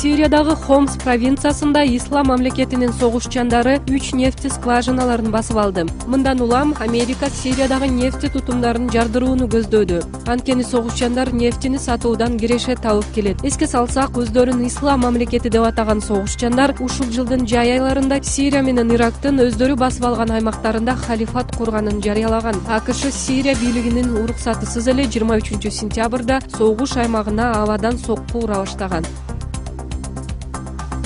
Сириядагы Хомс провинциясында Ислам мамлекетинин согушчандары 3 нефти скважиналарын басып алды. Мындан улам Америка Сириядагы нефти тутумдарын жардырууну көздөөдү. Анткени согушчандар нефтини сатуудан киреше табып келет. Эске салсак, өздөрүн Ислам мамлекети деп атаган согушчандар ушул жылдын жай айларында Сирия менен Ирактын өздөрү басып алган аймактарында халифат курганын жарыялаган. АКШ Сирия бийлигинин уруксатысыз эле 23-сентябрда согуш аймагына абадан сокку ура баштаган.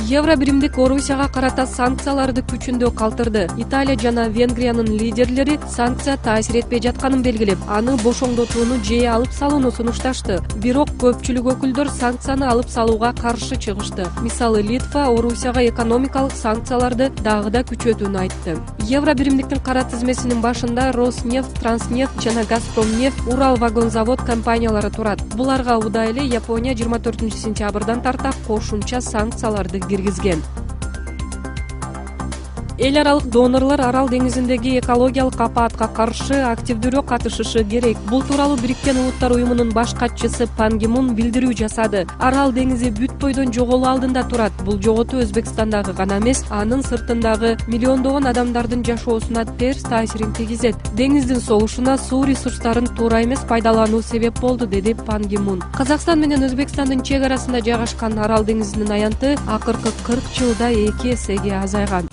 Евро биримдик Орусияга карата санкцияларды күчүндө калтырды. Италия жана Венгриянын лидерлери санкция таасир этпей жатканын белгилеп, аны бошоңдотууну же алып салууну сунушташты. Бирок көпчүлүк өкүлдөр санкцияны алып салууга каршы чыгышты. Мисалы, Литва Орусияга экономикалык санкцияларды дагы да күчөтүүнү айтты. Евро биримдиктин кара тизмесинин башында Роснефть, Транснефть жана Газпромнефть, Уралвагонзавод компаниялары турат. Буларга убада эле Япония 24-сентябрдан тарта кошумча санкцияларды киргизген. Эл аралык донорлор Арал деңизиндеги экологиялык апаатка каршы активдүүрөөк катышышы керек. Бул тууралуу Бириккен Улуттар уюмунун баш катчысы Пан Ги Мун билдирүү жасады. Арал деңизи бүт бойдон жоголуу алдында турат. Бул жоготуу Өзбекстандагы гана эмес, анын сыртындагы миллиондогон адамдардын жашоосуна терс таасирин тийгизет. Деңиздин согушуна суу ресурстарын туура эмес пайдалануу себеп болду, деди Пан Ги Мун. Казакстан менен Өзбекстандын чек арасында жайгашкан Арал деңизинин аянты акыркы 40 жылда 2 эсеге азайган.